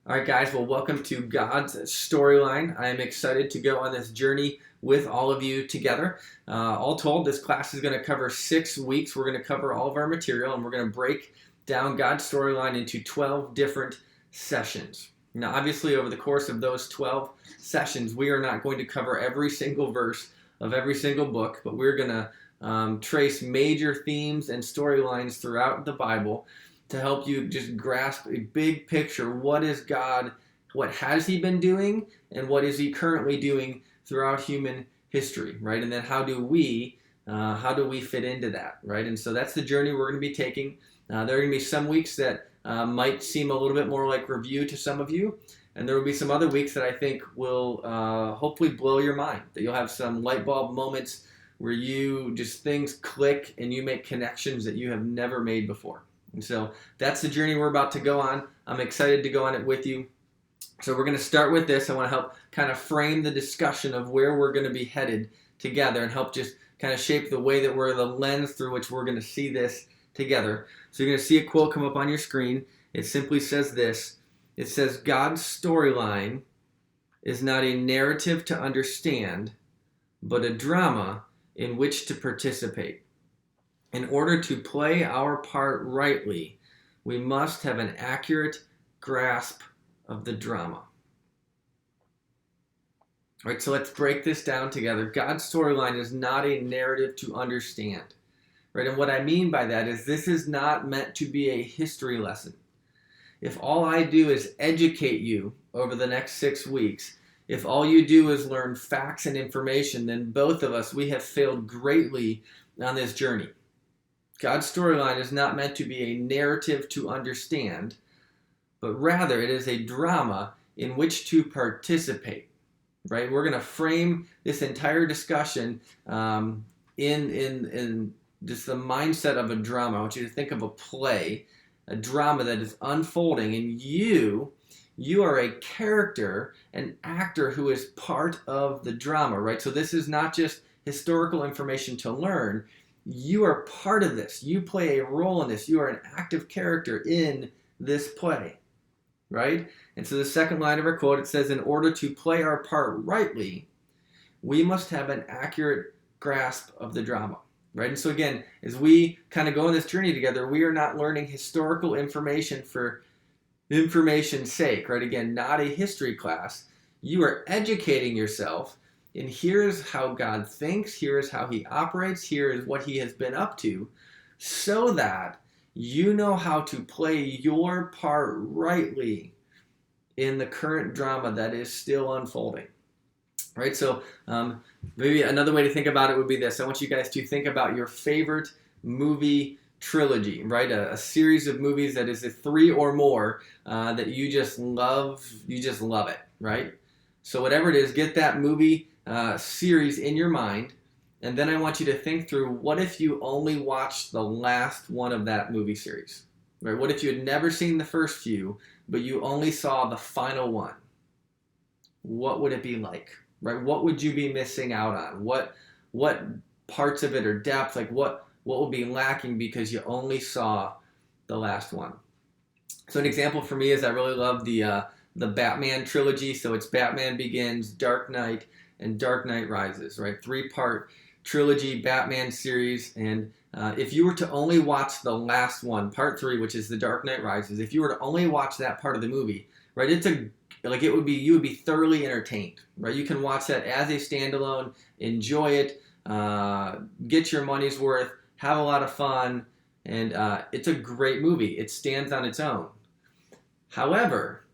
All right, guys. Well, welcome to God's Storyline. I am excited to go on this journey with all of you together. All told, this class is going to cover 6 weeks. We're going to cover all of our material, and we're going to break down God's storyline into 12 different sessions. Now, obviously, over the course of those 12 sessions, we are not going to cover every single verse of every single book, but we're going to trace major themes and storylines throughout the Bible to help you just grasp a big picture. What is God, what has he been doing, and what is he currently doing throughout human history, right? And then how do we fit into that, right? And so that's the journey we're going to be taking. There are going to be some weeks that might seem a little bit more like review to some of you, and there will be some other weeks that I think will hopefully blow your mind, that you'll have some light bulb moments where you just things click and you make connections that you have never made before. And so that's the journey we're about to go on. I'm excited to go on it with you. So we're going to start with this. I want to help kind of frame the discussion of where we're going to be headed together and help just kind of shape the way that the lens through which we're going to see this together. So you're going to see a quote come up on your screen. It simply says this. It says, God's storyline is not a narrative to understand, but a drama in which to participate. In order to play our part rightly, we must have an accurate grasp of the drama. All right, so let's break this down together. God's storyline is not a narrative to understand. Right? And what I mean by that is this is not meant to be a history lesson. If all I do is educate you over the next 6 weeks, if all you do is learn facts and information, then both of us, we have failed greatly on this journey. God's storyline is not meant to be a narrative to understand, but rather it is a drama in which to participate. Right? We're going to frame this entire discussion in just the mindset of a drama. I want you to think of a play, a drama that is unfolding, and you are a character, an actor who is part of the drama. Right? So this is not just historical information to learn. You are part of this. You play a role in this. You are an active character in this play, right? And so the second line of our quote, it says, in order to play our part rightly, we must have an accurate grasp of the drama, right? And so again, as we kind of go on this journey together, we are not learning historical information for information's sake, right? Again, not a history class. You are educating yourself. And here's how God thinks, here's how he operates, here is what he has been up to, so that you know how to play your part rightly in the current drama that is still unfolding. Right? So maybe another way to think about it would be this. I want you guys to think about your favorite movie trilogy, right? A series of movies that is a 3 or more that you just love it, right? So whatever it is, get that movie series in your mind, and then I want you to think through, what if you only watched the last one of that movie series? Right? What if you had never seen the first few, but you only saw the final one? What would it be like? Right? What would you be missing out on? What parts of it are depth? Like what would be lacking because you only saw the last one? So an example for me is I really love the Batman trilogy. So it's Batman Begins, Dark Knight, and Dark Knight Rises, right? 3-part trilogy Batman series. And if you were to only watch the last one, part 3, which is the Dark Knight Rises, if you were to only watch that part of the movie, right, you would be thoroughly entertained, right? You can watch that as a standalone, enjoy it, get your money's worth, have a lot of fun, and it's a great movie. It stands on its own. However,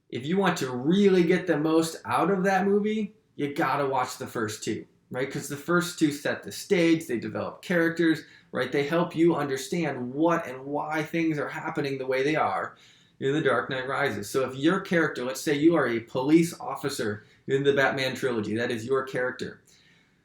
if you want to really get the most out of that movie, you gotta watch the first 2, right? Because the first 2 set the stage, they develop characters, right? They help you understand what and why things are happening the way they are in The Dark Knight Rises. So if your character, let's say you are a police officer in the Batman trilogy, that is your character.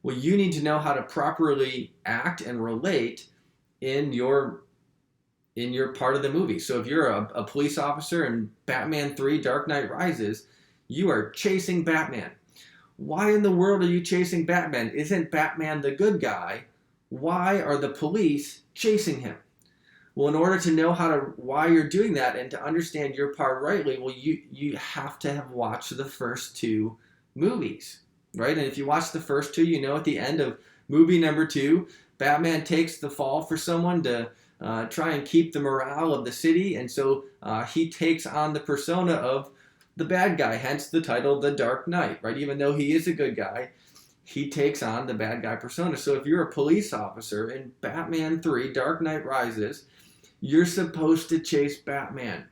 Well, you need to know how to properly act and relate in your part of the movie. So if you're a police officer in Batman 3 Dark Knight Rises, you are chasing Batman. Why in the world are you chasing Batman? Isn't Batman the good guy? Why are the police chasing him? Well, in order to know why you're doing that and to understand your part rightly, well, you have to have watched the first two movies, right? And if you watch the first two, you know at the end of movie number 2, Batman takes the fall for someone to try and keep the morale of the city, and so he takes on the persona of the bad guy, hence the title The Dark Knight, right? Even though he is a good guy, he takes on the bad guy persona. So if you're a police officer in Batman 3, Dark Knight Rises, you're supposed to chase Batman.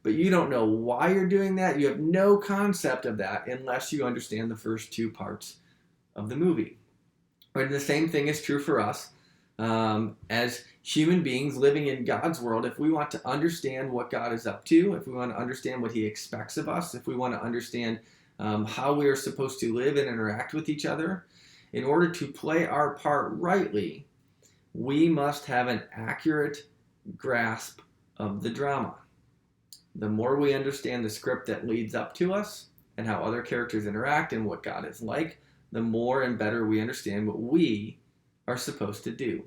But you don't know why you're doing that. You have no concept of that unless you understand the first 2 parts of the movie. And the same thing is true for us as human beings living in God's world. If we want to understand what God is up to, if we want to understand what he expects of us, if we want to understand how we are supposed to live and interact with each other, in order to play our part rightly, we must have an accurate grasp of the drama. The more we understand the script that leads up to us and how other characters interact and what God is like, the more and better we understand what we are supposed to do.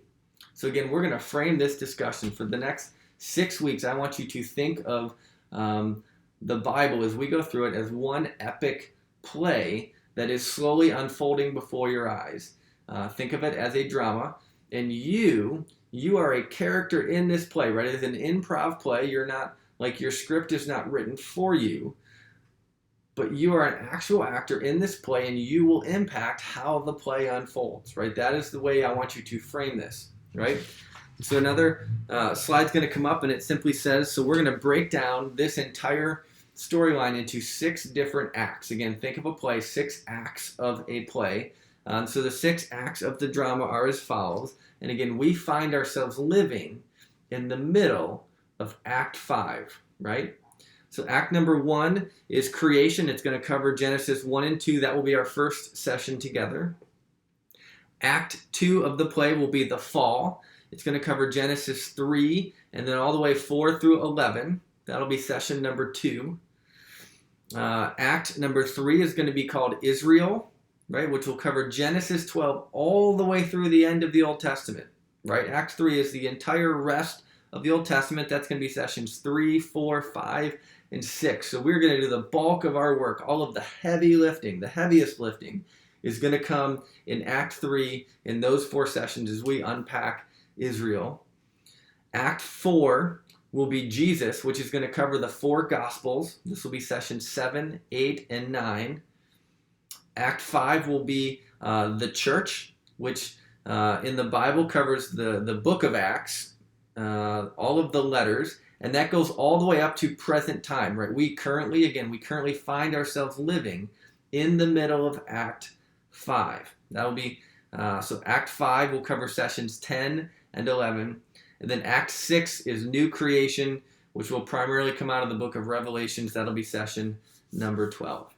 So again, we're going to frame this discussion for the next 6 weeks. I want you to think of the Bible as we go through it as one epic play that is slowly unfolding before your eyes. Think of it as a drama, and you are a character in this play, right? It is an improv play. You're not, like, your script is not written for you, but you are an actual actor in this play, and you will impact how the play unfolds, right? That is the way I want you to frame this, right? So another slide's going to come up, and it simply says, so we're going to break down this entire storyline into 6 different acts. Again, think of a play, 6 acts of a play. So the 6 acts of the drama are as follows. And again, we find ourselves living in the middle of Act 5, right? So act number 1 is creation. It's going to cover Genesis 1 and 2. That will be our first session together. Act 2 of the play will be the fall. It's going to cover Genesis 3 and then all the way 4 through 11. That'll be session number 2. Act number 3 is going to be called Israel, right, which will cover Genesis 12 all the way through the end of the Old Testament, right? Act 3 is the entire rest of the Old Testament. That's going to be sessions 3, 4, 5, and 6. So we're going to do the bulk of our work. All of the heavy lifting, the heaviest lifting, is going to come in Act 3 in those 4 sessions as we unpack Israel. Act 4 will be Jesus, which is going to cover the 4 Gospels. This will be sessions 7, 8, and 9. Act 5 will be the church, which in the Bible covers the book of Acts, all of the letters, and that goes all the way up to present time, right? We currently find ourselves living in the middle of Act 5. That'll be, so Act 5 will cover sessions 10 and 11. And then Act 6 is new creation, which will primarily come out of the book of Revelations. That'll be session number 12.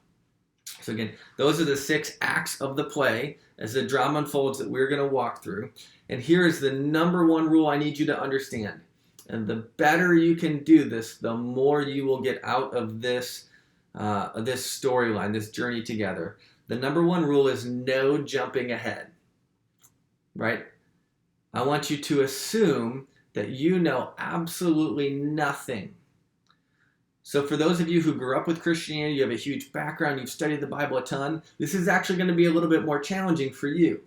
So again, those are the 6 acts of the play as the drama unfolds that we're going to walk through. And here is the number 1 rule I need you to understand. And the better you can do this, the more you will get out of this storyline, this journey together. The number 1 rule is no jumping ahead, right? I want you to assume that you know absolutely nothing. So for those of you who grew up with Christianity, you have a huge background, you've studied the Bible a ton, this is actually going to be a little bit more challenging for you.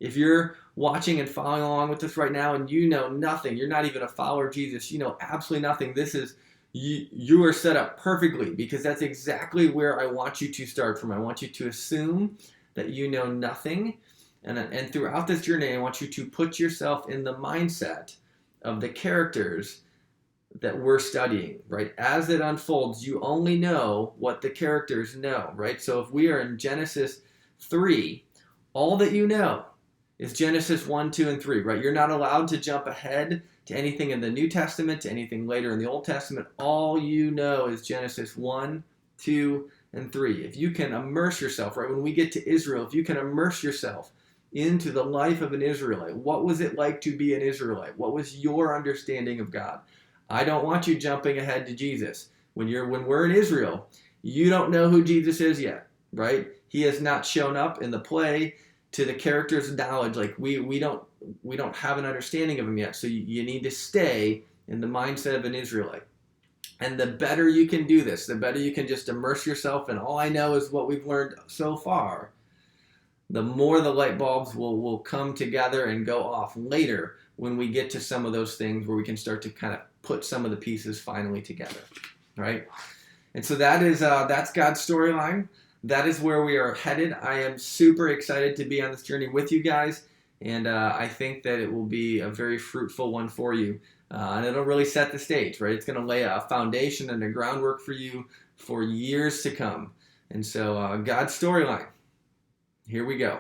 If you're watching and following along with this right now and you know nothing, you're not even a follower of Jesus, you know absolutely nothing, this is, you are set up perfectly, because that's exactly where I want you to start from. I want you to assume that you know nothing, and throughout this journey, I want you to put yourself in the mindset of the characters that we're studying, right? As it unfolds, you only know what the characters know, right? So if we are in Genesis 3, all that you know is Genesis 1, 2, and 3, right? You're not allowed to jump ahead to anything in the New Testament, to anything later in the Old Testament. All you know is Genesis 1, 2, and 3. If you can immerse yourself, right? When we get to Israel, if you can immerse yourself into the life of an Israelite, what was it like to be an Israelite? What was your understanding of God? I don't want you jumping ahead to Jesus. When we're in Israel, you don't know who Jesus is yet, right? He has not shown up in the play. to the character's knowledge. Like we don't have an understanding of him yet. So you need to stay in the mindset of an Israelite. And the better you can do this, the better you can just immerse yourself in all I know is what we've learned so far, the more the light bulbs will come together and go off later when we get to some of those things where we can start to kind of put some of the pieces finally together, right? And so that's God's storyline. That is where we are headed. I am super excited to be on this journey with you guys, and I think that it will be a very fruitful one for you. And it'll really set the stage, right? It's going to lay a foundation and a groundwork for you for years to come. And so God's storyline. Here we go.